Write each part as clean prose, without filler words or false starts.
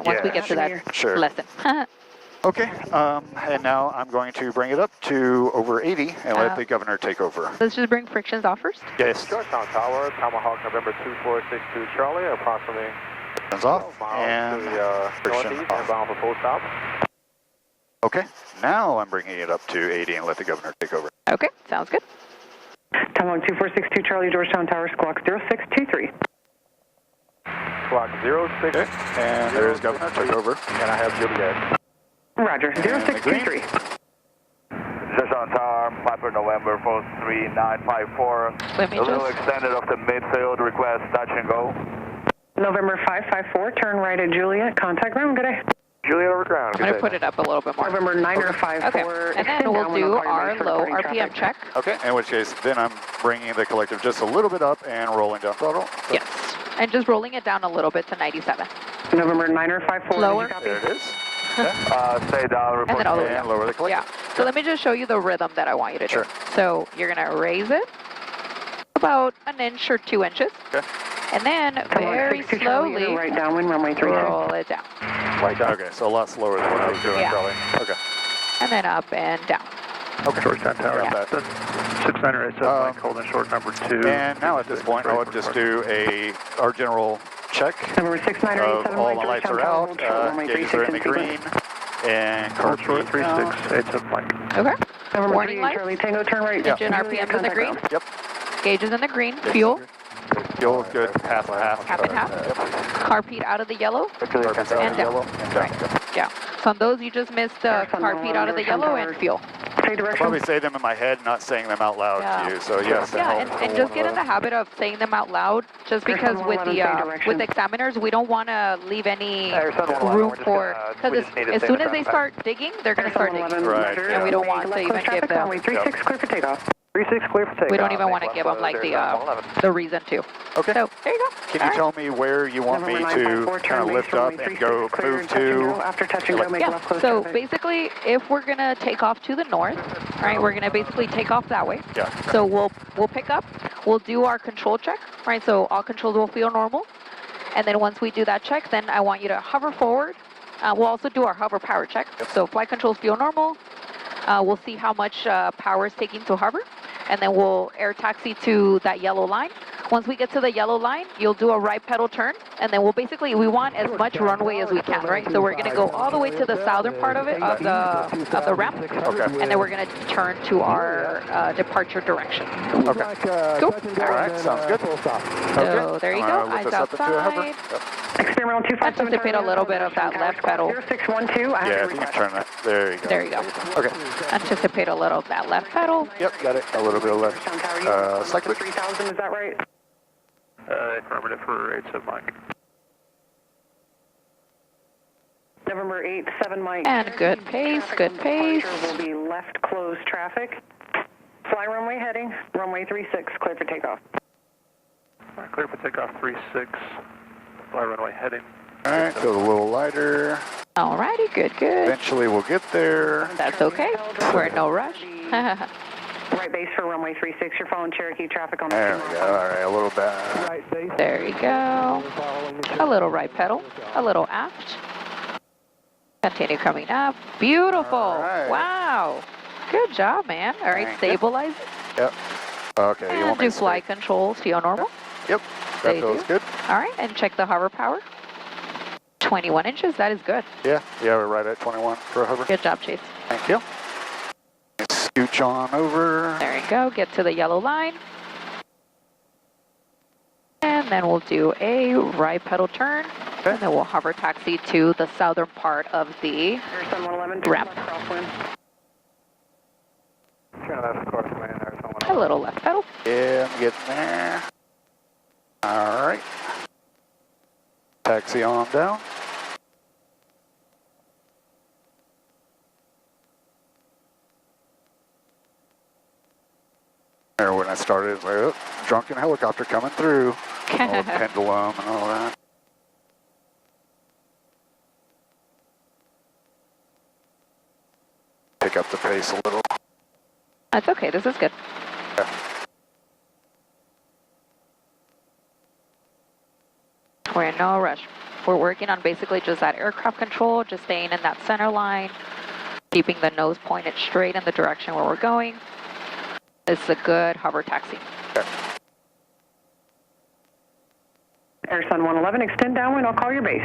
second once we get to that lesson. Okay, and now I'm going to bring it up to over 80 and let the governor take over. Let's just bring frictions off first. Yes. Georgetown Tower, Tomahawk November 2462 Charlie, approximately Frictions off and friction northeast off. and bound for full stop. Okay, now I'm bringing it up to 80 and let the governor take over. Okay, sounds good. Tomahawk 2462 Charlie, Georgetown Tower, squawk 0623. Squawk 06. Okay, and there's governor, took over. And I have Juliet. Roger, 0623. Georgetown Tower, Piper November 43954. Let me A little just... extended of the midfield, request touch and go. November 554, turn right at Juliet, contact ground, good day. Juliet over ground. I'm going to put it up a little bit more. November 9054. Okay, and then we'll do our low RPM check. Okay, in which case, then I'm bringing the collective just a little bit up and rolling down throttle. So. Yes, and just rolling it down a little bit to 97. November 9054. Lower. There it is. Stay down, report. And then all the way And down. lower the collective. Yeah, so let me just show you the rhythm that I want you to do. Sure. So you're going to raise it about an inch or 2 inches. Okay. And then very slowly right downwind, runway 36. roll it down. Like that. Okay, so a lot slower than what I was doing, Yeah. probably. Okay. And then up and down. Okay. Georgetown Tower, Yeah. that's 6987, holding short number 2. And now at this point, I would just do our general check November of 6987. all the lights are out, gauges are in the green, and car short 3687 Mike. Okay. November Warning 38, lights. Charlie Tango, turn right. Engine RPM in the green. Yep. Gauges in the green. Fuel. Fuel, good. Half and half. Half and half. Yep. Carpet out of the yellow. Carpet's out of the yellow. And down. Yep. Yeah. So on those, you just missed the carpet out of the yellow and fuel. Same direction. Probably say them in my head, not saying them out loud to you. So yes. Yeah, and just get in the habit of saying them out loud, just because with the examiners, we don't want to leave any room for, because as soon as they start digging, they're going to start digging. Right. And we don't want to even give them. 36, clear for takeoff. 36 clear for takeoff. We don't even want to give them like the reason to. Okay. So there you go. Can you tell me where you want me to kind of lift up and go move to? After touch and go, make left close So traffic. basically, if we're gonna take off to the north, right, we're gonna basically take off that way. Yeah. So we'll pick up, we'll do our control check, right? So all controls will feel normal, and then once we do that check, then I want you to hover forward. We'll also do our hover power check. So flight controls feel normal. We'll see how much power is taking to hover, and then we'll air taxi to that yellow line. Once we get to the yellow line, you'll do a right pedal turn, and then we want as much runway as we can, right? So we're gonna go all the way to the southern part of it, of the ramp, and then we're gonna turn to our departure direction. Okay. Cool. All right, sounds good. So there you go, eyes outside. Experimental 257. Anticipate a little bit of that left pedal. 0612. Yeah, if you can turn that. There you go. There you go. Okay. Anticipate a little of that left pedal. Yep, got it. A little bit of left. Cyclic. 3000, is that right? Affirmative for 87 Mike. November 87 Mike. And good pace, good pace. Will be left closed traffic. Fly runway heading, runway 36, clear for takeoff. Clear for takeoff 36. Fly runway heading. All right, go a little lighter. Alrighty, good, good. Eventually we'll get there. That's okay. We're in no rush. Right base for runway 36. You're following Cherokee traffic on the There we go. All right, a little bit. Right base. There you go. A little right pedal, a little aft. Continue coming up. Beautiful. Right. Wow. Good job, man. All right, Thank you. stabilize. Yep. Okay. You And want me do to flight controls feel normal. Yep. That feels good. All right, and check the hover power. 21 inches, that is good. Yeah. Yeah, we're right at 21 for a hover. Good job, Chase. Thank you. Scooch on over. There you go, get to the yellow line. And then we'll do a right pedal turn. Okay. And then we'll hover taxi to the southern part of the ramp. Turn left, course, man. A little left pedal. Yeah, I'm getting there. All right. Taxi on down. There, when I started, well, drunken helicopter coming through. All the pendulum and all that. Pick up the pace a little. That's okay, this is good. Okay. We're in no rush. We're working on basically just that aircraft control, just staying in that center line, keeping the nose pointed straight in the direction where we're going. It's a good hover taxi. Okay. Airsun 111, extend downwind, I'll call your base.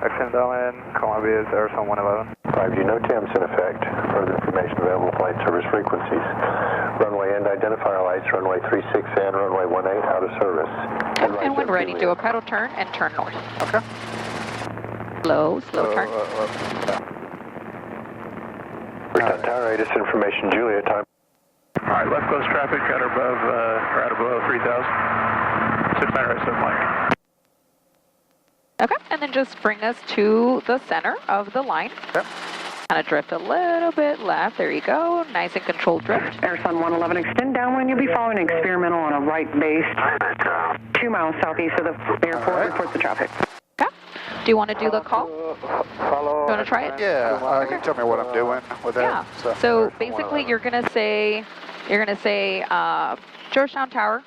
Extend downwind, call my base, Airsun 111. 5G, no TAMs in effect. Further information available, flight service frequencies. Runway end identifier lights, runway 36 and runway 18 out of service. And when ready, do a pedal turn and turn north. Okay. Slow turn. Bridgetown Tower, latest information, Juliet, time. All right, left close traffic at or above, right above 3,000. 69 right, 7 Mike. Okay, and then just bring us to the center of the line. Yep. Kind of drift a little bit left. There you go. Nice and controlled drift. Airsun 111, extend downwind. You'll be following experimental on a right base, 2 miles southeast of the airport. Report the traffic. Okay. Do you want to do the call? Do you want to try it? Yeah, you can tell me what I'm doing with that. Yeah. So basically, you're gonna say, Georgetown Tower,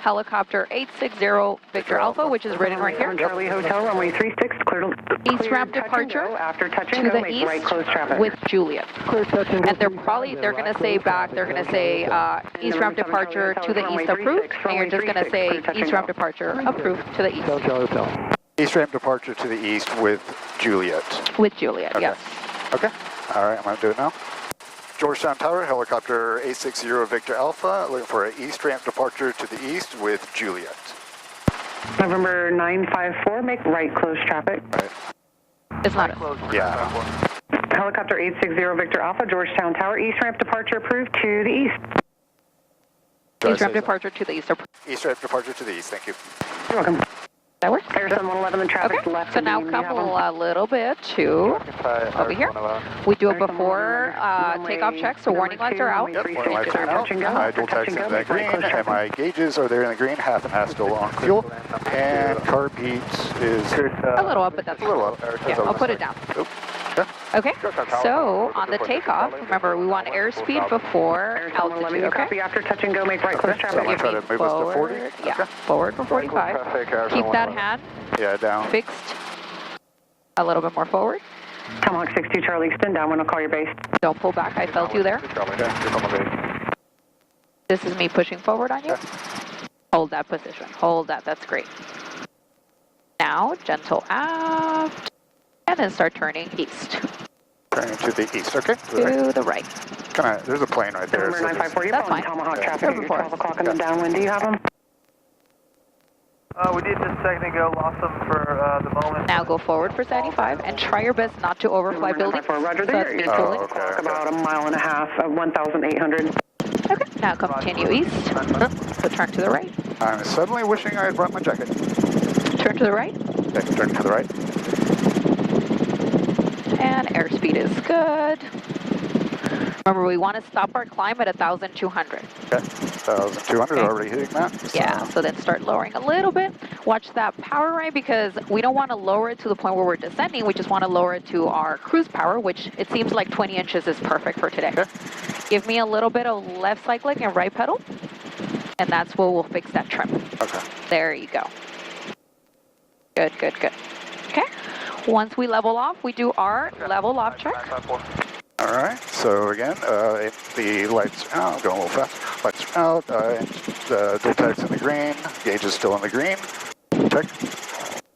helicopter 860 Victor Alpha, which is written right here. Charlie Hotel, runway 36, clear to East ramp departure after touching to go, the make east right close traffic. with Juliet. And they're going to say back, they're going to say east ramp departure to the east approved, and you're just going to say east ramp departure approved to the east. East ramp departure to the east with Juliet. With Juliet, Okay. yes. Okay. All right, I'm going to do it now. Georgetown Tower, helicopter 860 Victor Alpha, looking for an east ramp departure to the east with Juliet. November 954, make right close traffic. Right. It's not Yeah. Helicopter 860 Victor Alpha, Georgetown Tower, east ramp departure approved to the east. east ramp departure to the east. East ramp departure to the east, thank you. You're welcome. That works? Airsun 111, the traffic's Okay, left. so now come a little bit to over here. We do it before takeoff check, so warning lights are out. Yep, warning lights are out. My dual tags in the green, and my gauges are there in the green, half and half still on fuel. And carb heat is A little up, but that's a little up. Yeah, I'll put it down. Oop. Okay, so on the takeoff, remember we want airspeed before altitude, okay? Copy after touch and go, make right close So traffic. I'm going to try to move us to 40. Yeah, Okay. forward for 45. Keep that hand Yeah, down. fixed a little bit more forward. Tomahawk 62 Charlie, extend down when I'll call your base. Don't pull back, I felt you there. This is me pushing forward on you. Hold that position, hold that, that's great. Now, gentle aft, and then start turning east. Turning to the east, okay? To the right. There's a plane right there. November 954, you're That's following fine. Tomahawk traffic Go at your before 12 us. o'clock on the downwind. Do you have them? We did just a second ago, lost them for the moment. Now go forward for 75 and try your best not to overfly buildings. Roger, So that's there. me You're pulling. okay. about a mile and a half of 1,800. Okay, now continue east. So turn to the right. I'm suddenly wishing I had brought my jacket. Turn to the right. Okay, turn to the right. And airspeed is good. Remember, we want to stop our climb at 1,200. Okay, 1,200, Okay. already hitting that. Yeah, so then start lowering a little bit. Watch that power right, because we don't want to lower it to the point where we're descending. We just want to lower it to our cruise power, which it seems like 20 inches is perfect for today. Okay. Give me a little bit of left cyclic and right pedal, and that's where we'll fix that trim. Okay. There you go. Good, good, good. Okay. Once we level off, we do our level off check. All right, so again, the lights are out, going a little fast. Lights are out, dual tags in the green, gauge is still in the green. Check.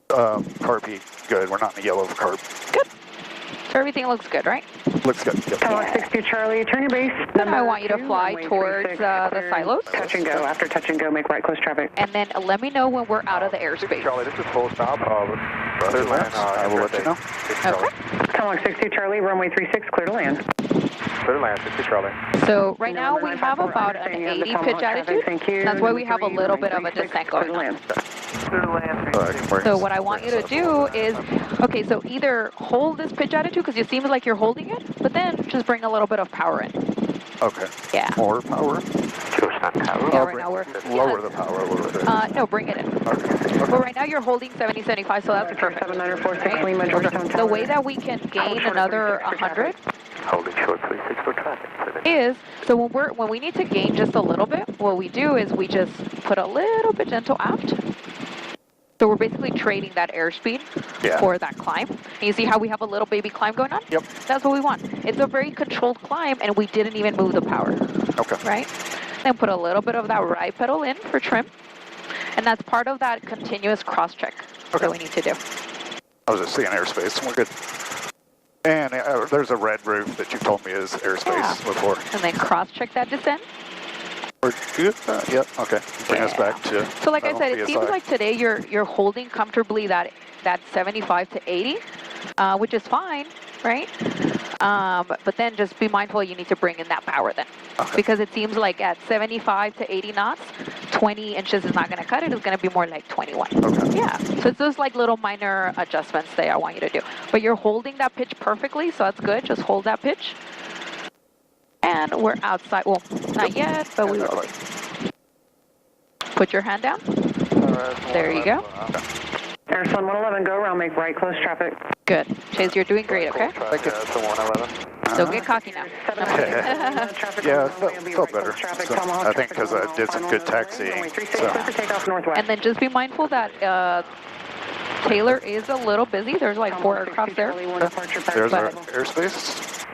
Carb heat, good. We're not in the yellow of carb. Good. So everything looks good, right? Looks good. Yep. Tomahawk 62 Charlie, turn your base. Then I want you to fly towards the silos. Touch and go. After touch and go, make right close traffic. And then let me know when we're out of the airspace. Charlie, this is full stop. Third left, I will let you know. Okay. Tomahawk 62 Charlie, runway 36, clear to land. Clear land, 60 Charlie. So right now we have about an 80 pitch attitude. That's why we have a little bit of a descent going on. Clear land, So what I want you to do is, okay, so either hold this pitch attitude because it seems like you're holding it, but then just bring a little bit of power in. Okay. Yeah. More power? Yeah, right now we're Lower the power a little bit. no, bring it in. Okay. Well, right now you're holding 70, 75, so that's perfect. 7946 Lima, Georgetown The way that we can gain another 100 Holding short 36 for traffic. is, so when we need to gain just a little bit, what we do is we just put a little bit gentle aft. So So we're basically trading that airspeed for that climb. And you see how we have a little baby climb going on? Yep. That's what we want. It's a very controlled climb, and we didn't even move the power. Okay. Right? Then put a little bit of that right pedal in for trim. And that's part of that continuous cross-check that we need to do. I was just seeing airspace. We're good. And there's a red roof that you told me is airspace before. And then cross-check that descent. We're good. Yep. Okay. Bring us back to. So like I said, it seems like today you're holding comfortably that 75 to 80, which is fine, right? But then just be mindful you need to bring in that power then. Okay. Because it seems like at 75 to 80 knots, 20 inches is not going to cut it. It's going to be more like 21. Okay. Yeah. So it's those like little minor adjustments that I want you to do. But you're holding that pitch perfectly, so that's good. Just hold that pitch. And we're outside. Well, not yet, but we will. Put your hand down. There you go. Airsun 111, go around, make right, close traffic. Good. Chase, you're doing great, okay? Thank you. Don't get cocky now. Yeah, it felt better. So, I think because I did some good taxiing. So. And then just be mindful that Taylor is a little busy. There's like 4 aircraft there. There's our airspace.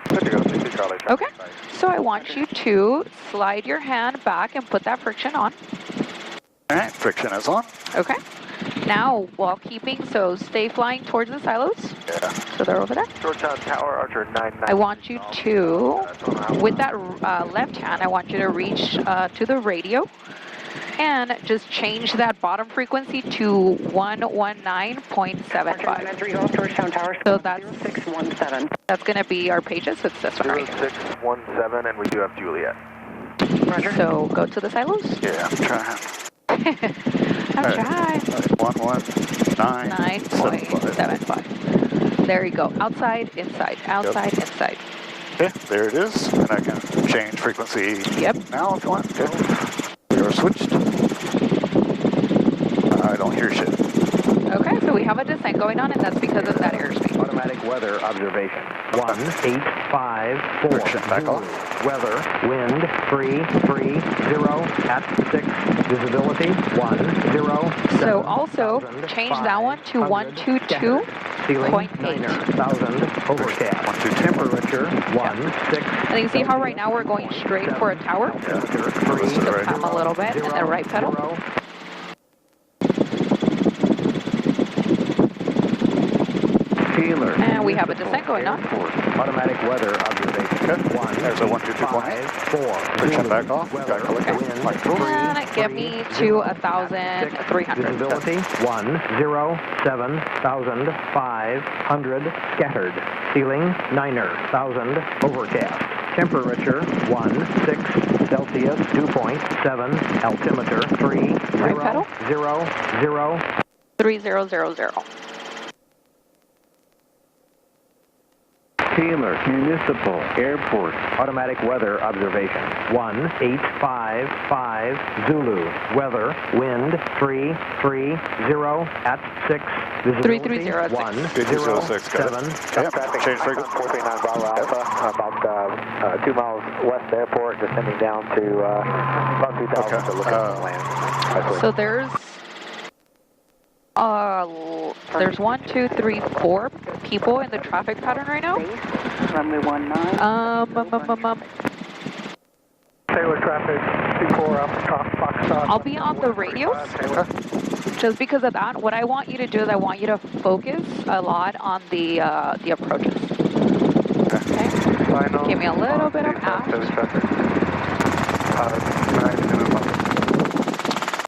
Okay. So I want you to slide your hand back and put that friction on. All right, friction is on. Okay. Now, while keeping, so stay flying towards the silos. Yeah. So they're over there. Georgetown Tower, Archer 99. I want you to, with that left hand, I want you to reach to the radio and just change that bottom frequency to 119.75. So that's going to be our pages. So it's this one right here. 0617, and we do have Juliet. Roger. So go to the silos. Yeah, I'm trying. I'm trying. 9.75. There you go. Outside, inside. Outside, inside. Okay, there it is. And I can change frequency now if you want. Okay. We are switched. I don't hear shit. Okay, so we have a descent going on, and that's because of that airspeed. Automatic weather observation. 1854. Friction back off. Weather, wind, 330 at 6. Visibility, 10. So also change that one to 122.8. Ceiling, 9,000. Overcast. 122. Temperature, 16. And you see how right now we're going straight for a tower? Yeah. So come a little bit, and then right pedal. And we have a descent going on. Automatic weather observation. Okay. There's a 122.8. Friction back off. Got collector. And get me to 1,300. Visibility 107,500. Scattered. Ceiling 9,000. Overcast. Temperature 16 Celsius. 2.7. Altimeter 3000. 3000. Taylor Municipal Airport. Automatic weather observation. 1855 Zulu. Weather, wind 330 at 6. Visibility 330 at 5006. Got it. Yep. Change frequency. 439 Bravo Alpha, about 2 miles west of the airport, descending down to about 2,000 to look at the land. So there's 1, 2, 3, 4 people in the traffic pattern right now. Runway 19. Taylor traffic, 24 Alpha Foxtrot. I'll be on the radios. Just because of that, what I want you to do is I want you to focus a lot on the approaches. Okay? Give me a little bit of aft.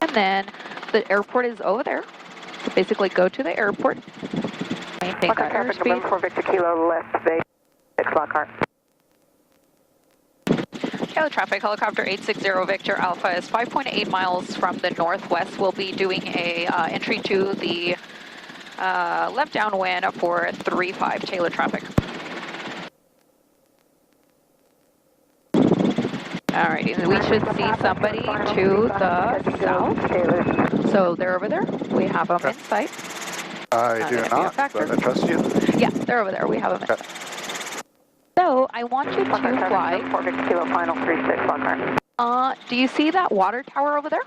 And then the airport is over there. So basically go to the airport. Maintain that airspeed. For Victor Kilo left base. 6 Lockhart. Hello, traffic. Helicopter 860 Victor Alpha is 5.8 miles from the northwest. We'll be doing a entry to the left downwind for 35 Taylor traffic. Alrighty, we should see somebody to the south. So they're over there. We have them in sight. I do not, but I trust you. Yeah, they're over there. We have them in sight. So I want you to fly. Kilo final 36 Lockhart. Do you see that water tower over there?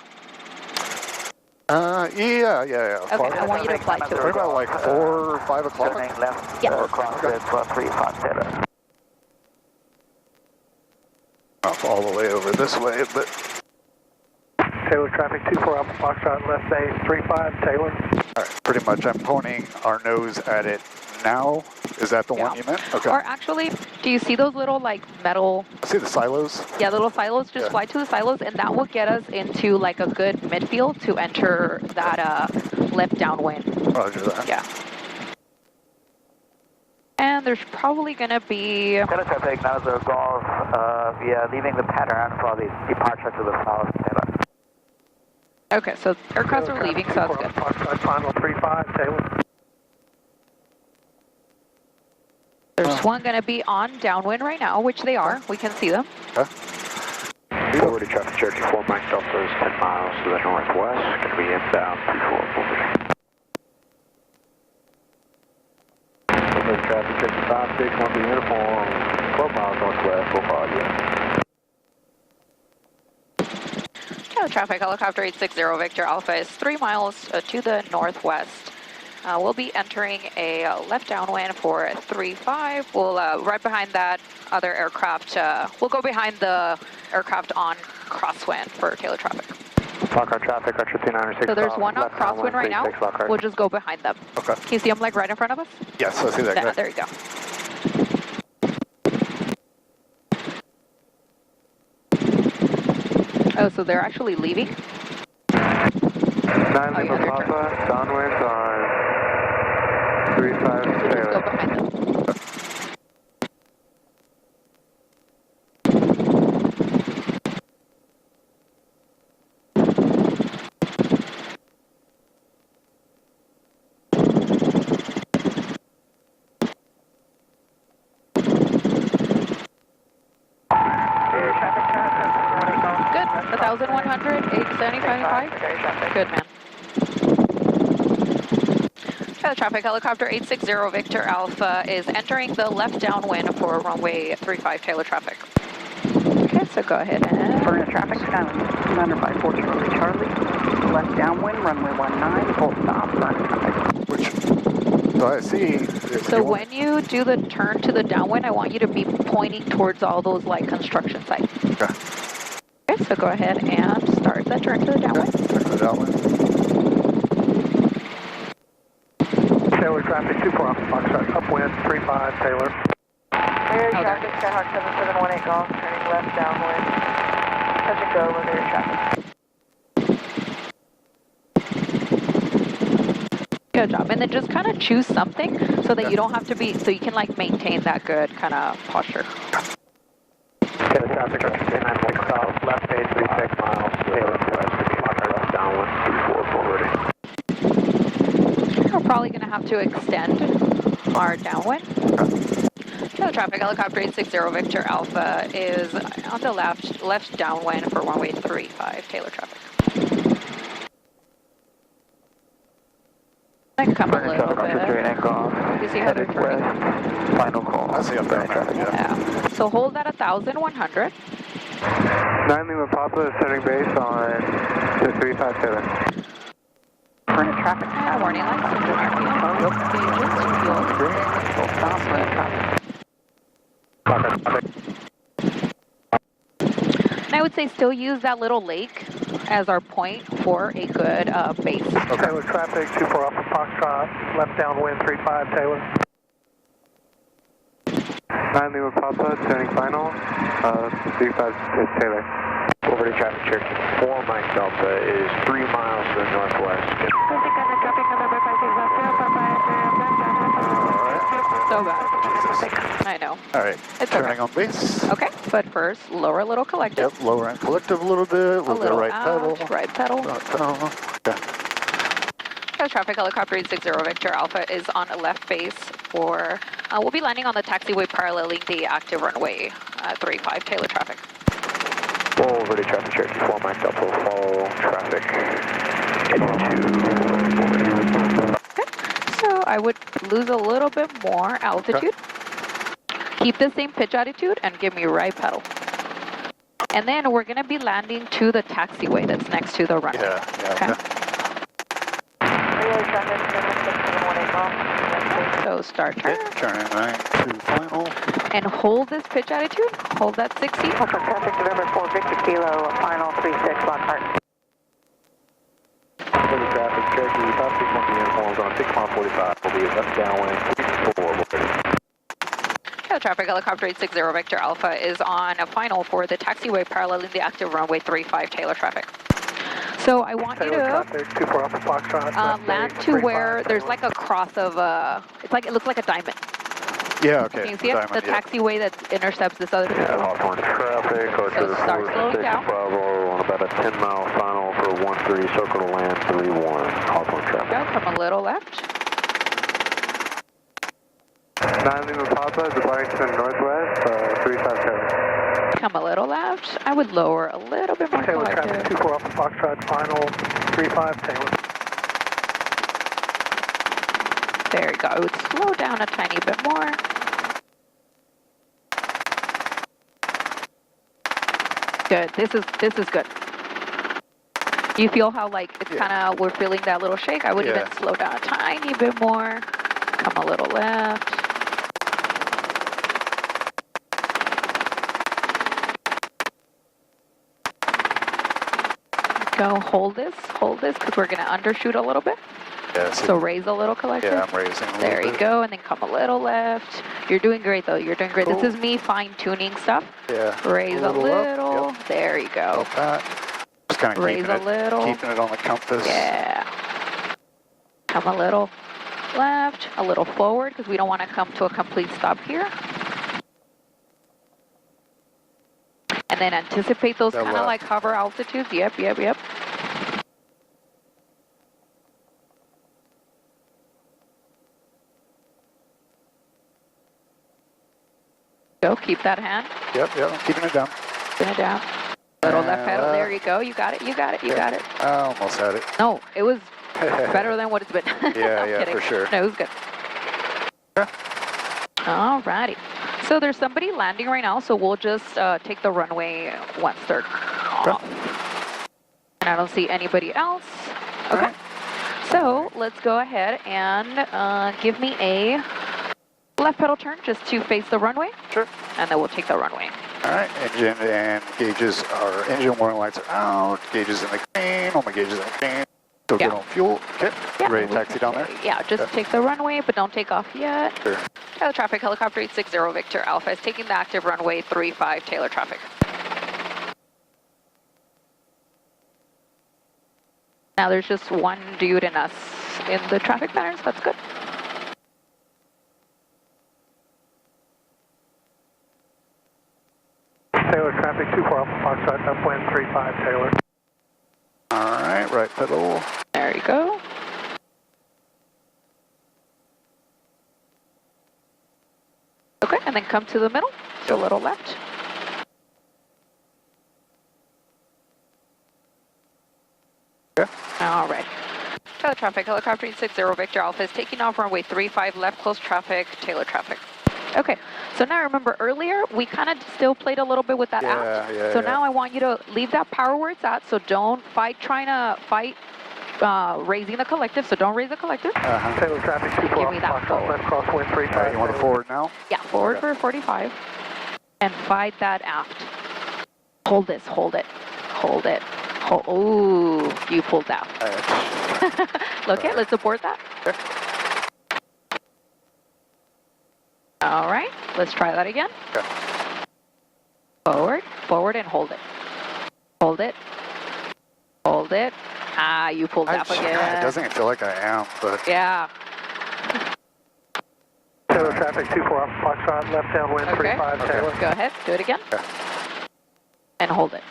Yeah. Okay, I want you to fly to What it. about like 4 or 5 o'clock? Turning left, Yeah. crosswind 35 Taylor. Off all the way over this way, but Taylor traffic 24 Alpha Foxtrot, left base 35 Taylor. all right, pretty much I'm pointing our nose at it now. Is that the one you meant? Okay. Or actually, do you see those little like metal, See the silos? yeah, little silos? Just Yeah. fly to the silos and that will get us into like a good midfield to enter that left downwind. Roger that. Yeah. And there's probably going to be... Taylor traffic, now the Golf, we are leaving the pattern for the departure to the south, Taylor. Okay, so aircrafts are leaving, so that's good. Foxtrot, final 35 Taylor. There's one going to be on downwind right now, which they are. We can see them. Over to traffic Cherokee 4 Mike Delta is 10 miles to the northwest. Going to be inbound 34 over. Over traffic Cherokee 56, one be uniform, 12 miles northwest, full fog, yeah. Traffic helicopter 860 Victor Alpha is 3 miles to the northwest. We'll be entering a left downwind for 35. We'll right behind that other aircraft. We'll go behind the aircraft on crosswind for Taylor traffic. Lockhart traffic, Archer 296. So there's one on crosswind right now. We'll just go behind them. Okay. Can you see them like right in front of us? Yes, I see that guy. There you go. Oh, so they're actually leaving? 9 yeah, Lima they're Papa, downwind on 35 Just go Taylor. behind them. Good. 1,100, 875.5. Good, man. Traffic helicopter 860 Victor Alpha is entering the left downwind for runway 35 Taylor traffic. Okay, so go ahead and... Burn traffic, Skyline 954 Charlie, left downwind, runway 19, full stop, burn traffic. Which, so I see. So when you do the turn to the downwind, I want you to be pointing towards all those like construction sites. Okay. Okay, so go ahead and start the turn to the downwind. Turn to the downwind. Taylor traffic 24 Alpha Foxtrot, upwind 35 Taylor. Air traffic, Skyhawk 7718 Golf, turning left downwind. Touch and go, linear traffic. Good job. And then just kind of choose something so that you don't have to be, so you can like maintain that good kind of posture. Taylor traffic, Archer 296 south, left base 36 miles, Taylor west, left downwind 34 forwarding. We're probably going to have to extend our downwind. Taylor traffic helicopter 860 Victor Alpha is on the left downwind for runway 35 Taylor traffic. I can come a little bit. You see how they're turning? Final call. I see up there. Yeah. So hold at 1,100. 9 Lima Papa is turning base on 35 Taylor. Burn traffic, And warning lights, engine RPM, gauges, fuel. full stop, burn traffic. And I would say still use that little lake as our point for a good base. Taylor traffic 24 Alpha Foxtrot, left downwind 35 Taylor. 9 Lima Papa, turning final, 35 is Taylor. Over to traffic Cherokee 4 Mike Delta is 3 miles to the northwest. So bad. I know. All right. It's Turning okay. on base. Okay, but first, lower a little collective. Yep, lower end collective a little bit. A little bit right out, pedal. right pedal. Right pedal. Okay. Traffic helicopter 860 Victor Alpha is on left base for, we'll be landing on the taxiway paralleling the active runway 35 Taylor traffic. Over to traffic Cherokee 4 Mike Delta, follow traffic into Okay, so I would lose a little bit more altitude. Okay. Keep the same pitch attitude and give me right pedal. And then we're going to be landing to the taxiway that's next to the runway. Yeah. Okay. traffic, 718 golf. So start turn. Okay, turning 92 final. And hold this pitch attitude. Hold that 60. Alpha traffic, November 4, Victor Kilo, final 36, Lockhart. Further traffic, Cherokee, South 6 uniforms on 6 mile 45 will be left downwind 34. Traffic helicopter 860 Victor Alpha is on a final for the taxiway paralleling the active runway 35 Taylor traffic. So I want you to land to where there's like a cross of it looks like a diamond. Yeah, okay. Can you see it? Diamond, The taxiway that intercepts this other. Yeah, Hawthorne traffic, So start slowing down. Bravo on about a 10 mile final for 13, circle to land 31, Hawthorne traffic. Go from a little left. 9 Lima Papa, the Barrington Northwest, 357. Come a little left. I would lower a little bit more. Taylor traffic, 24 Alpha Foxtrot, final 35 Taylor. There you go. I would slow down a tiny bit more. Good. This is good. You feel how like it's kind of we're feeling that little shake. I would even slow down a tiny bit more. Come a little left. Go hold this because we're going to undershoot a little bit. Yeah, so raise a little collector. Yeah, I'm raising a little There you bit. go, and then come a little left. You're doing great though, you're doing great. Cool. This is me fine-tuning stuff. Yeah. Raise a little. Yep. There you go. Like that. Just kind of Raise a little. keeping it on the compass. Yeah. Come a little left, a little forward because we don't want to come to a complete stop here. And then anticipate those kind of like hover altitudes. Yep. Go, keep that hand. Yep, I'm keeping it down. Spin it down. Little left pedal. There you go. You got it. I almost had it. No, it was better than what it's been. Yeah, kidding. for sure. No, it was good. Yeah. Alrighty. So there's somebody landing right now, so we'll just take the runway once they're off. And I don't see anybody else. Okay. So let's go ahead and give me a left pedal turn just to face the runway. Sure. And then we'll take the runway. All right, engine and gauges are, engine warning lights are out, gauges in the green, all my gauges in the green. Still good on fuel. Okay, ready to taxi down there? Yeah, just take the runway, but don't take off yet. Sure. Taylor traffic, helicopter 860 Victor Alpha is taking the active runway 35 Taylor traffic. Now there's just one dude and us in the traffic patterns, that's good. Taylor traffic, 24 Alpha Foxtrot, upwind 35 Taylor. All right, right pedal. There you go. Okay, and then come to the middle, so a little left. Okay. All right. Taylor traffic, helicopter 860 Victor Alpha is taking off runway 35 left, close traffic, Taylor traffic. Okay, so now remember earlier, we kind of still played a little bit with that aft. So now I want you to leave that power where it's at, so don't fight trying to fight raising the collective, so don't raise the collective. Taylor traffic, 24 Alpha Foxtrot, left crosswind 35. All right, you want the forward now? Yeah, forward for 45. And fight that aft. Hold this, hold it. Ooh, you pulled out. Okay, let's abort that. Okay. All right, let's try that again. Okay. Forward, and hold it. Hold it. Ah, you pulled up again. It doesn't feel like I am, but... Yeah. Taylor traffic, 24 Alpha Foxtrot, left downwind 35 Taylor. Go ahead, do it again. Okay. And hold it.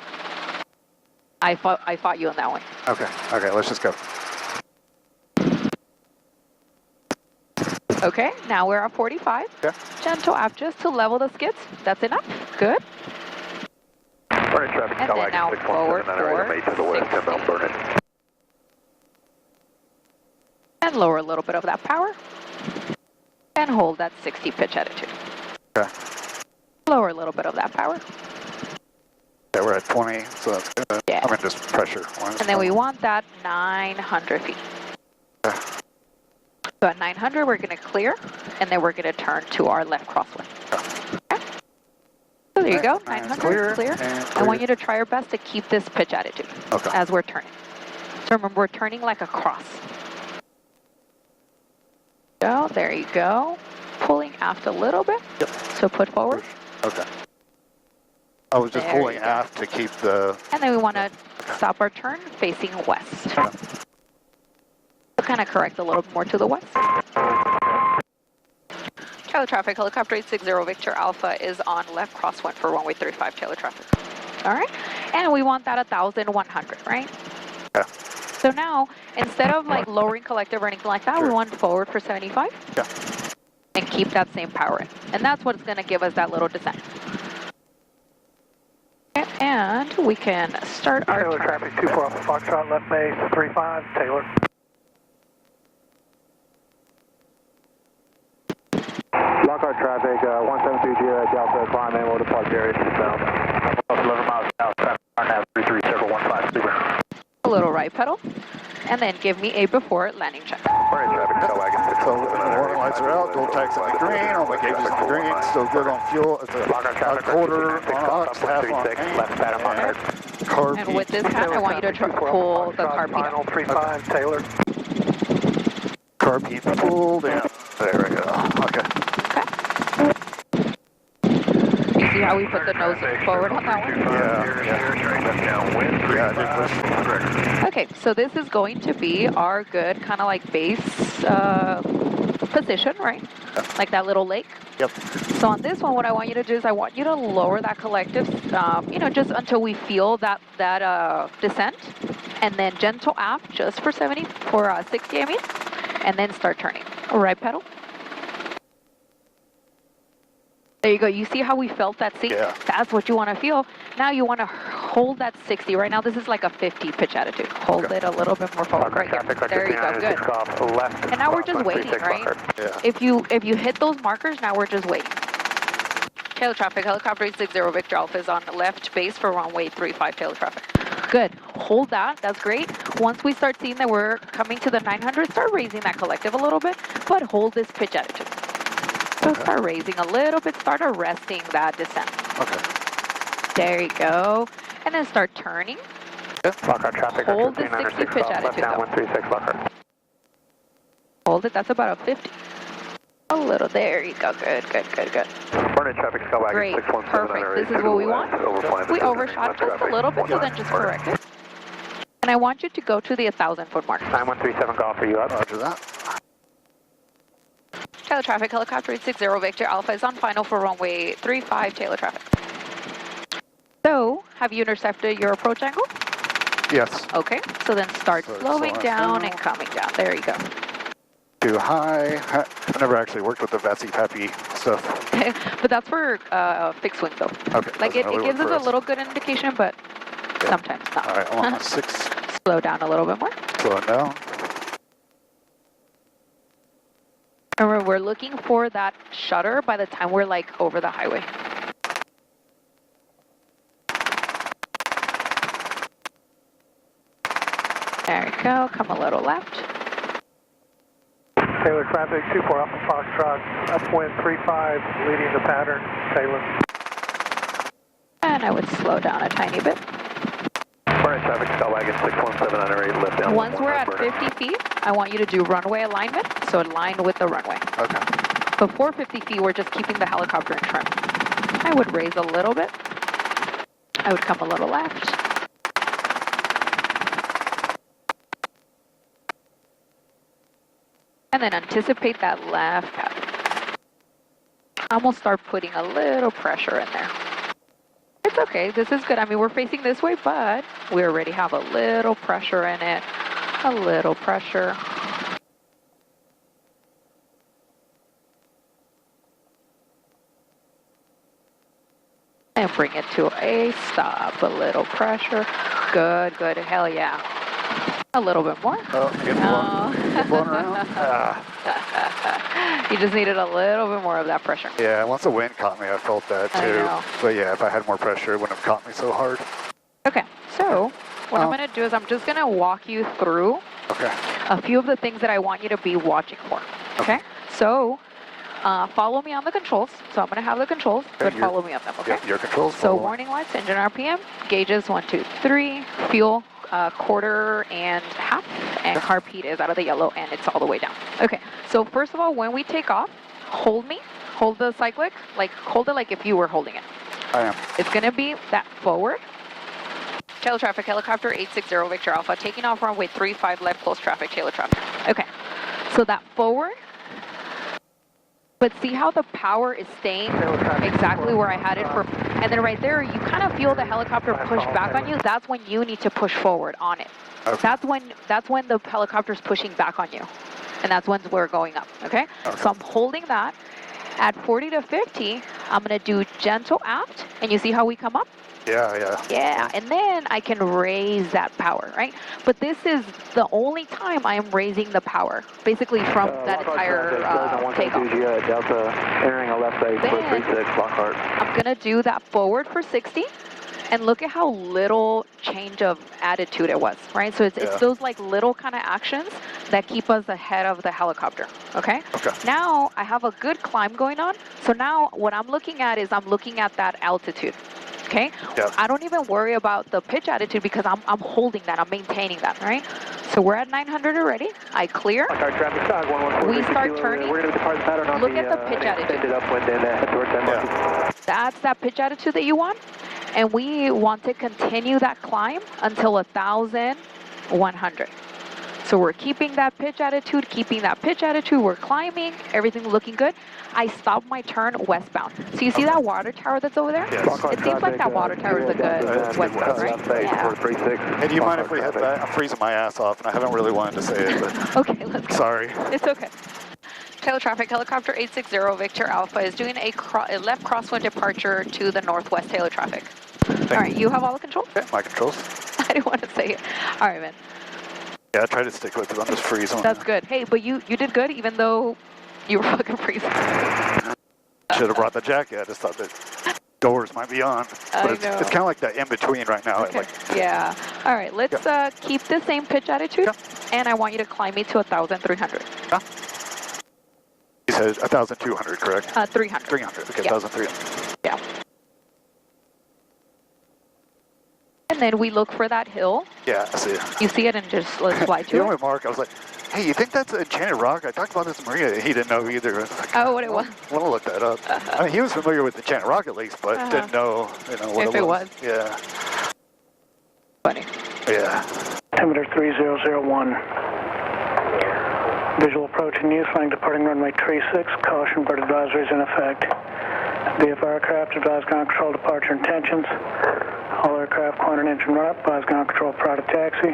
I fought you on that one. Okay, let's just go. Okay, now we're at 45. Okay. Gentle aft just to level the skids. That's enough. Good. Burning traffic, And then now forward for 60. And lower a little bit of that power. And hold that 60 pitch attitude. Okay. Lower a little bit of that power. Yeah, we're at 20, so that's good. Yeah. I'm going to just pressure. And then we want that 900 feet. Okay. So at 900, we're going to clear, and then we're going to turn to our left crosswind. Okay. So there you go, 900, clear. I want you to try your best to keep this pitch attitude as we're turning. So remember, we're turning like a cross. Go, there you go. Pulling aft a little bit. Yep. So put forward. Okay. I was just pulling aft to keep the... And then we want to stop our turn facing west. So kind of correct a little bit more to the west. Trailer traffic, helicopter 860 Victor Alpha is on left crosswind for runway 35 trailer traffic. All right, and we want that 1,100, right? Yeah. So now, instead of like lowering collective or anything like that, we want forward for 75. Yeah. And keep that same power in. And that's what's going to give us that little descent. And we can start our Taylor turn. traffic 24 Alpha Foxtrot, left base 35, Taylor. Lockhart traffic, 1730 Delta, climb and will depart area south. 11 miles south, traffic, RNAV 33, circle 15, super. A little right pedal. And then give me a before landing check. Right traffic, Skywaggon. So warning lights are out, dual tags in the green, all my gauges in the green, still good on fuel. It's a quarter on ox, half on carb. And with this hat, I want you to pull the carb heat Final up. 35, Taylor. Carb heat pulled in. There we go. Okay. You see how we put the nose forward on that one? Yeah, I did push. Okay, so this is going to be our good kind of like base position, right? Like that little lake. Yep. So on this one, what I want you to do is I want you to lower that collective, you know, just until we feel that descent, and then gentle aft just for 60, I mean, and then start turning. Right pedal. There you go. You see how we felt that seat? Yeah. That's what you want to feel. Now you want to hold that 60. Right now, this is like a 50 pitch attitude. Hold it a little bit more forward. Right here. There you go. Good. And now we're just waiting, right? Yeah. If you hit those markers, now we're just waiting. Tail traffic, helicopter 860 Victor Alpha is on the left base for runway 35 tail traffic. Good. Hold that. That's great. Once we start seeing that we're coming to the 900, start raising that collective a little bit, but hold this pitch attitude. So start raising a little bit, start arresting that descent. Okay. There you go. And then start turning. Lockhart traffic. Hold the 60 pitch attitude though. 136 Lockhart. Hold it, that's about a 50. A little, there you go, good, good, good, good. Running traffic, Skywaggon. Great, 617 perfect, this is what we want. We overshot just a little bit, so then just correct it. And I want you to go to the 1,000-foot mark. 9137 Golf, are you up? Roger that. Taylor traffic, helicopter 860 Victor Alpha is on final for runway 35 Taylor traffic. So, have you intercepted your approach angle? Yes. Okay, so then start slowing down and coming down. There you go. Too high. I've never actually worked with the Vassy Pappy stuff. But that's for fixed wing though. Okay. Like it gives us a little good indication, but sometimes not. All right, I'm on 6. Slow down a little bit more. Slowing down. Remember, we're looking for that shutter by the time we're like over the highway. There you go, come a little left. Taylor traffic, 24 Alpha Foxtrot, upwind 35, leading the pattern, Taylor. And I would slow down a tiny bit. Running traffic, Skywaggon, 617 under 8, left down. Once we're at 50 feet, I want you to do runway alignment, so align with the runway. Okay. Before 50 feet, we're just keeping the helicopter in trim. I would raise a little bit. I would come a little left. And then anticipate that left pattern. Almost start putting a little pressure in there. It's okay, this is good. I mean, we're facing this way, but we already have a little pressure in it. A little pressure. And bring it to a stop. A little pressure. Good, good. Hell yeah. A little bit more. Oh, get blown around. You just needed a little bit more of that pressure. Yeah, once the wind caught me, I felt that too. I know. But yeah, if I had more pressure, it wouldn't have caught me so hard. Okay, so What I'm going to do is I'm just going to walk you through a few of the things that I want you to be watching for. Okay? So, follow me on the controls. So I'm going to have the controls, but follow me on them, okay? Yep, your controls. So warning lights, engine RPM, gauges 1, 2, 3, fuel, quarter and half, and carb heat is out of the yellow and it's all the way down. Okay, so first of all, when we take off, hold the cyclic, like hold it like if you were holding it. I am. It's going to be that forward. Tail traffic, helicopter 860 Victor Alpha, taking off runway 35 left, close traffic, tail traffic. Okay, so that forward, but see how the power is staying exactly where I had it for, and then right there, you kind of feel the helicopter push back on you. That's when you need to push forward on it. Okay. That's when the helicopter's pushing back on you, and that's when we're going up, okay? So I'm holding that. At 40 to 50, I'm going to do gentle aft, and you see how we come up? Yeah, and then I can raise that power, right? But this is the only time I am raising the power, basically from that entire takeoff. Delta entering a left base for 36, Lockhart. I'm going to do that forward for 60, and look at how little change of attitude it was, right? So it's those like little kind of actions that keep us ahead of the helicopter, okay? Now I have a good climb going on, so now what I'm looking at is I'm looking at that altitude. Okay? I don't even worry about the pitch attitude because I'm holding that, I'm maintaining that, right? So we're at 900 already. I clear. We start turning. Look at the pitch attitude. That's that pitch attitude that you want. And we want to continue that climb until 1,100. So we're keeping that pitch attitude, we're climbing, everything's looking good. I stopped my turn westbound. So you see that water tower that's over there? Yes. It seems like that water tower is a good westbound, right? Yeah. Hey, do you mind if we head back? I'm freezing my ass off, and I haven't really wanted to say it, but Okay, let's go. sorry. It's okay. Tail traffic, helicopter 860 Victor Alpha is doing a left crosswind departure to the northwest tail traffic. All right, you have all the controls? Okay, my controls. I didn't want to say it. All right, man. Yeah, I try to stick with it because I'm just freezing. That's good. Hey, but you did good even though you were fucking freezing. Should have brought the jacket. I just thought that doors might be on. But it's kind of like that in between right now. Okay. Like, yeah. All right, let's keep the same pitch attitude, and I want you to climb me to 1,300. You said 1,200, correct? 300. 300. Okay, 1,300. Yeah. And then we look for that hill. Yeah, I see it. You see it, and just let's fly to You know it. what, Mark? I was like, hey, you think that's Enchanted Rock? I talked about this in Maria. He didn't know either. I was like, Oh, what it was? I want to look that up. I mean, he was familiar with Enchanted Rock at least, but didn't know, what if it was. Yeah. Funny. Yeah. Altimeter 3001. Visual approach in use, flying departing runway 36. Caution, bird advisory is in effect. VFR aircraft, advise ground control departure intentions. All aircraft, quantum engine run up, advise ground control prior to taxi.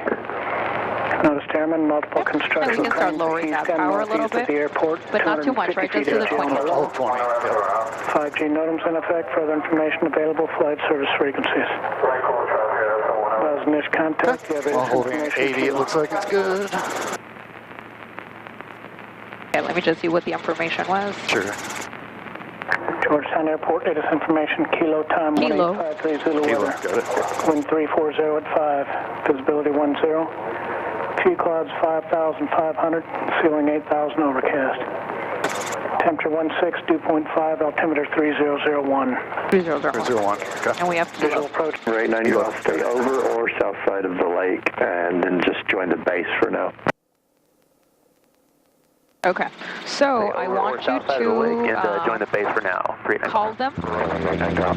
Notice airman, multiple construction. And we can start lowering that power a little bit, the airport, but not too much, right? Just to the 20. Oh, 20. Yeah. 5G nodems in effect. Further information available. Flight service frequencies. Niche contact. Well, holding 80, it looks like it's good. Okay, let me just see what the information was. Sure. Georgetown Airport, latest information, kilo time, Kilo. 1853 Zulu Kilo, weather. got it. Wind 340 at 5, visibility 10. Few clouds 5,500, ceiling 8,000 overcast. Temperature 16, dew point 5, altimeter 3001. 3001. Okay. And we have Visual kilo. approach. Right 90 miles, stay over or south side of the lake, and then just join the base for now. Okay, so I want you to join the base for now. call them,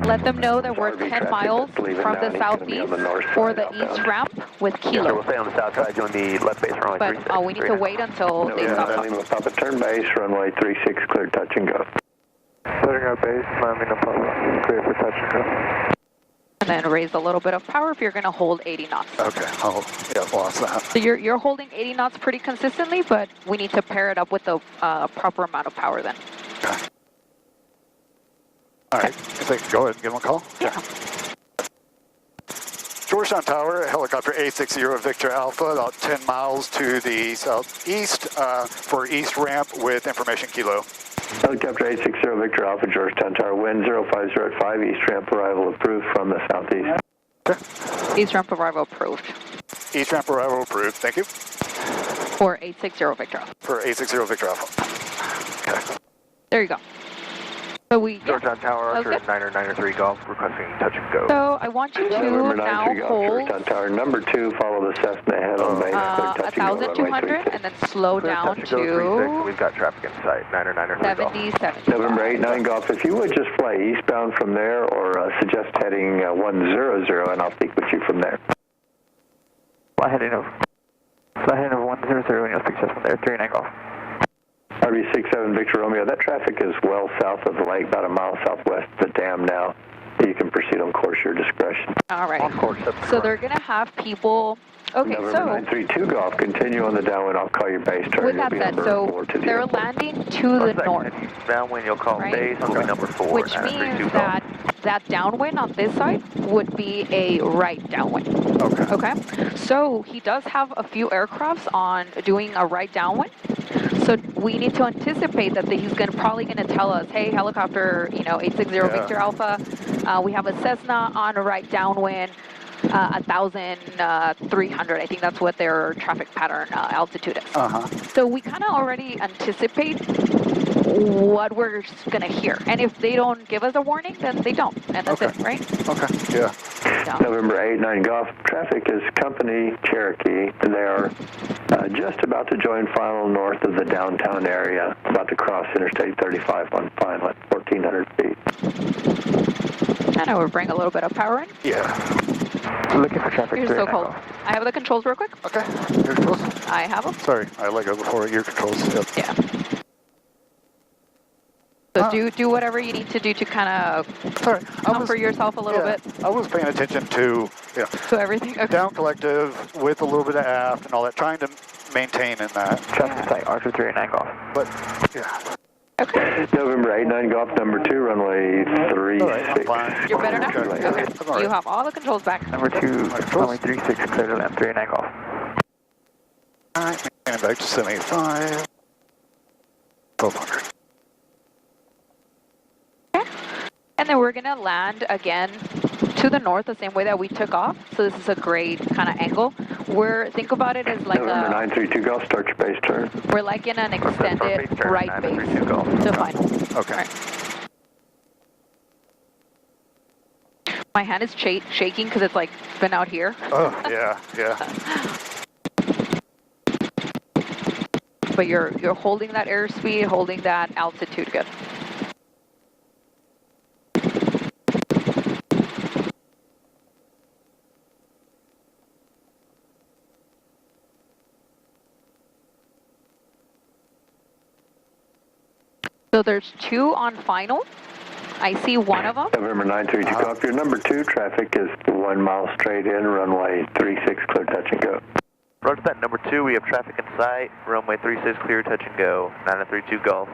let them know that we're 10 miles from the southeast or the east ramp with kilo. We'll stay on the south side, join the left base runway 36. But we need to wait until they stop talking. Papa turn base, runway 36, clear touch and go. Setting up base, Miami no Papa, clear for touch and go. And then raise a little bit of power if you're going to hold 80 knots. Okay. Oh, yeah, lost that. So you're holding 80 knots pretty consistently, but we need to pair it up with the proper amount of power then. Okay. All right. If they can go ahead and give them a call. Yeah. Georgetown Tower, helicopter 860 Victor Alpha, about 10 miles to the southeast for east ramp with information kilo. Helicopter 860 Victor Alpha, Georgetown Tower, wind 050 at 5, east ramp arrival approved from the southeast. Okay. East ramp arrival approved. East ramp arrival approved, thank you. For 860 Victor Alpha. For 860 Victor Alpha. Okay. There you go. So we, Georgetown Tower, Archer, good. 993 Golf, requesting touch and go. So I want you to now hold Georgetown Tower, number 2, follow the Cessna ahead on base. 1,200 and then slow down touch and go, 36, we've got traffic in sight, 993 Golf. 77. November 89 Golf, if you would just fly eastbound from there or suggest heading 100 and I'll speak with you from there. Fly heading of 100 and you'll speak to us from there, 39 Golf. RV67 Victor Romeo, that traffic is well south of the lake, about a mile southwest of the dam now. You can proceed on course your discretion. All right. On course, So they're going to have people... Okay, November so... 932 Golf, continue on the downwind, I'll call your base turn. With that said, so they're landing to the north. Downwind, you'll call base, will be number 4. Which means that that downwind on this side would be a right downwind. Okay. Okay? So he does have a few aircrafts on doing a right downwind. So we need to anticipate that he's probably going to tell us, hey, helicopter, 860 Victor Alpha, we have a Cessna on a right downwind, 1,300. I think that's what their traffic pattern altitude is. So we kind of already anticipate what we're going to hear. And if they don't give us a warning, then they don't. And that's it, right? Okay, yeah. November 89 Golf, traffic is Company Cherokee. They are just about to join final north of the downtown area, about to cross Interstate 35 on final at 1,400 feet. And I would bring a little bit of power in. Yeah. Looking for traffic. You're so cold. I have the controls real quick. Okay. Your controls? I have them. Sorry, I let go before your controls. Yep. Yeah. So do whatever you need to do to kind of comfort yourself a little bit. I was paying attention to, to everything. Okay. Down collective with a little bit of aft and all that, trying to maintain in that. Traffic site, R22 Golf. But, yeah. Okay. November 89 Golf, number 2, runway 36. Fine. You're better now? Okay. Okay. Right. You have all the controls back. Number 2, runway 36, clear to land, 39 Golf. All right, and back to 75. 1,200. And then we're going to land again to the north the same way that we took off. So this is a great kind of angle. Think about it as like November 932 Golf, start your base turn. We're like in an extended right base to final. Okay. Right. My hand is shaking because it's like been out here. Oh, yeah. But you're holding that airspeed, holding that altitude good. So there's 2 on final. I see one of them. November 932 Golf, your number 2, traffic is 1 mile straight in, runway 36, clear touch and go. Roger that, number 2, we have traffic in sight, runway 36, clear touch and go, 932 Golf.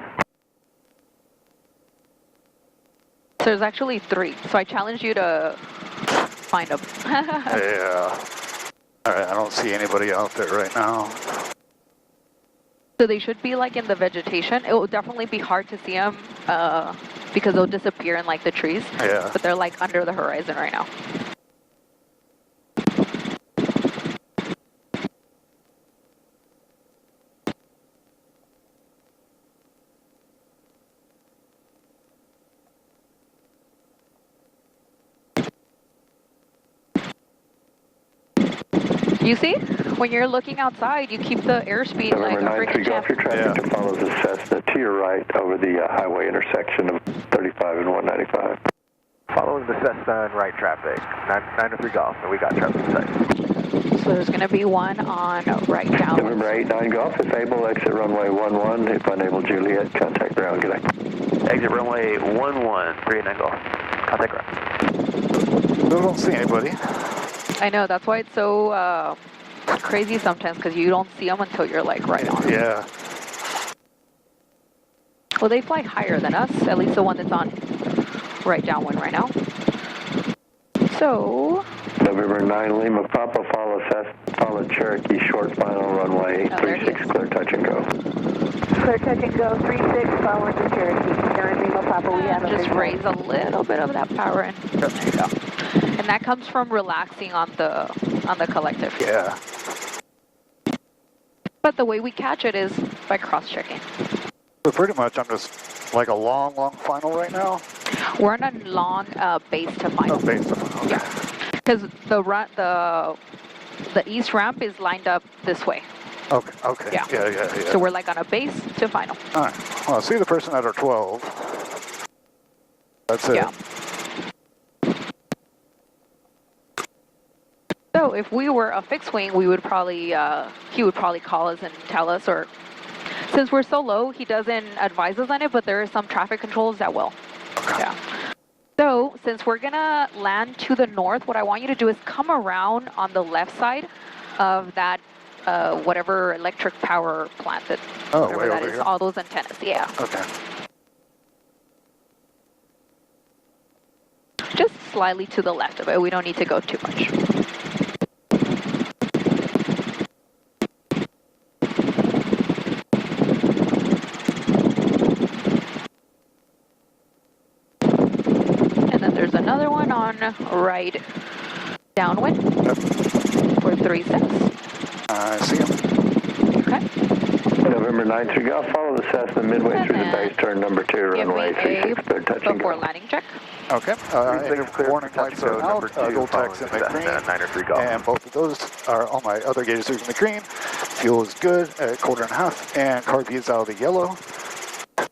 So there's actually 3, so I challenge you to find them. Yeah. All right, I don't see anybody out there right now. So they should be like in the vegetation. It will definitely be hard to see them because they'll disappear in like the trees. Yeah. But they're like under the horizon right now. You see? When you're looking outside, you keep the airspeed like a freaking champ. Your traffic follows the Cessna to your right over the highway intersection of 35 and 195. Follows the Cessna and right traffic, 903 Golf, and we got traffic in sight. So there's going to be one on right down. November 89 Golf, if able, exit runway 11. If unable, Juliet, contact ground. Good night. Exit runway 11, 39 Golf. Contact ground. Still don't see anybody. I know, that's why it's so crazy sometimes, because you don't see them until you're like right on. Yeah. Well, they fly higher than us, at least the one that's on right downwind right now. So... November 9 Lima Papa, follow Cherokee, short final runway 36, clear touch and go. Clear touch and go, 36, forward to Cherokee. 9 Lima Papa, we have a just raise a little bit of that power in. There you go. And that comes from relaxing on the collective. Yeah. But the way we catch it is by cross-checking. So pretty much I'm just like a long final right now? We're on a long base to final. Oh, base to final, okay. Yeah. Because the east ramp is lined up this way. Okay. Yeah. So we're like on a base to final. All right. Well, I see the person at our 12. That's it. Yeah. So if we were a fixed wing, we would probably he would probably call us and tell us, or since we're so low, he doesn't advise us on it, but there are some traffic controls that will. Okay. Yeah. So since we're gonna land to the north, what I want you to do is come around on the left side of that whatever electric power plant that, whatever that is, all those antennas. Yeah. Okay. Just slightly to the left of it. We don't need to go too much. And then there's another one on right downwind for 36. I see him. Okay. November 9-3 Golf, follow the Cessna midway through the base, turn number 2, runway 36, clear touch and before go. landing check. Okay. Warning lights are out, dual text in the green, and both of those are all my other gauges are in the green. Fuel is good at 1.25, and car V is out of the yellow.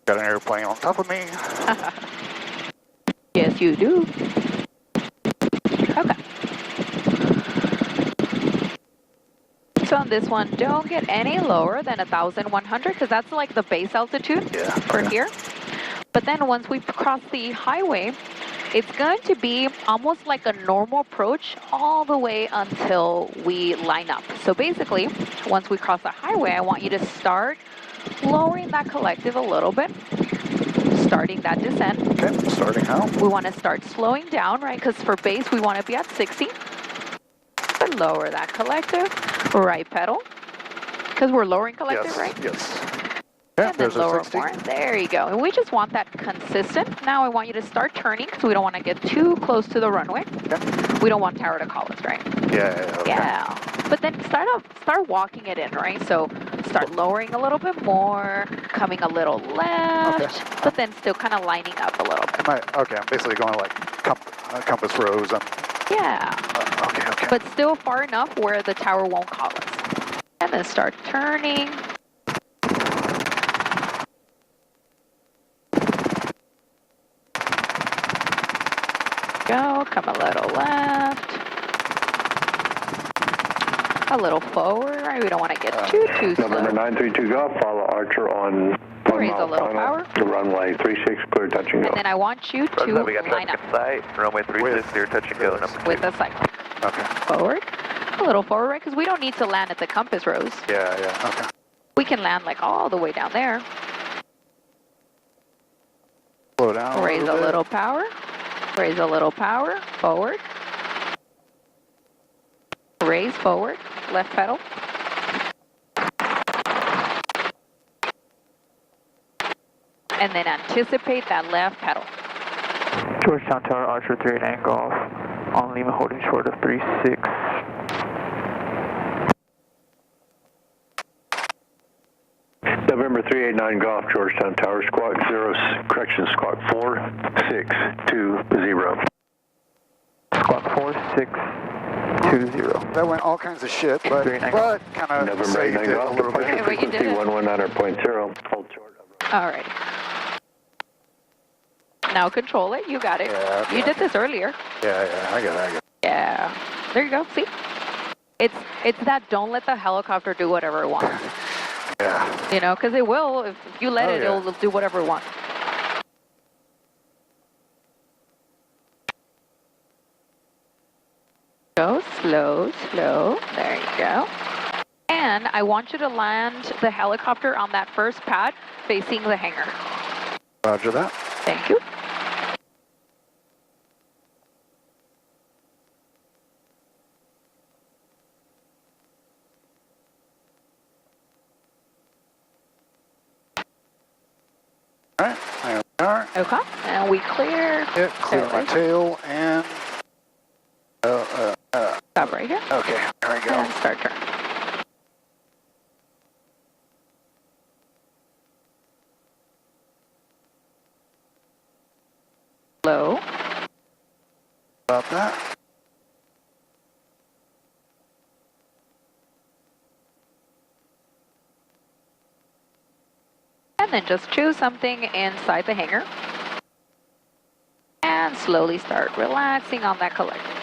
Got an airplane on top of me. Yes, you do. Okay. So on this one, don't get any lower than 1,100 because that's like the base altitude for here. But then once we cross the highway, it's going to be almost like a normal approach all the way until we line up. So basically, once we cross the highway, I want you to start lowering that collective a little bit, starting that descent. Okay, starting how? We want to start slowing down, right? Because for base, we want to be at 60. And lower that collective, right pedal, because we're lowering collective, right? Yes. Yeah, And then there's lower a 60. more. There you go. And we just want that consistent. Now I want you to start turning because we don't want to get too close to the runway. Okay. We don't want tower to call us, right? Yeah. Okay. Yeah. But then start walking it in, right? So start lowering a little bit more, coming a little left, but then still kind of lining up a little bit. I'm basically going like compass rose. Yeah. Okay. But still far enough where the tower won't call us. And then start turning. Go, come a little left. A little forward, right? We don't want to get too slow. November 932 Golf, follow Archer on Raise a little power. Runway 36, clear touch and go. And then I want you to line up. Runway 36, clear touch and go. With a cycle. Okay. Forward. A little forward, right? Because we don't need to land at the compass rose. Yeah. Okay. We can land like all the way down there. Slow down. Raise a little power. Raise a little power. Forward. Raise forward. Left pedal. And then anticipate that left pedal. Georgetown Tower, Archer 39 Golf, on Lima holding short of 36. November 389 Golf, Georgetown Tower, squawk 4620. Squawk 4620. That went all kinds of shit, but kind of November saved 89 it a Golf, little departure bit. frequency 119.0, hold short. Alrighty. Now control it. You got it. Yeah, okay. You did this earlier. Yeah, I got it. Yeah. There you go. See? It's that don't let the helicopter do whatever it wants. Yeah. You know, because it will. If you let it, it'll do whatever it wants. Go slow. There you go. And I want you to land the helicopter on that first pad facing the hangar. Roger that. Thank you. All right, there we are. Okay, and we clear. Clear my tail and right here. Okay, there we go. And start turn. Low. About that. And then just choose something inside the hangar. And slowly start relaxing on that collector.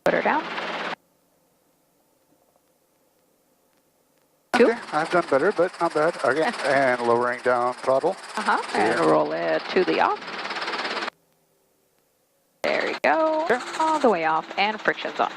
Put her down. Okay, I've done better, but not bad. Okay, and lowering down throttle. And roll it to the off. There you go. Okay. All the way off, and friction's on.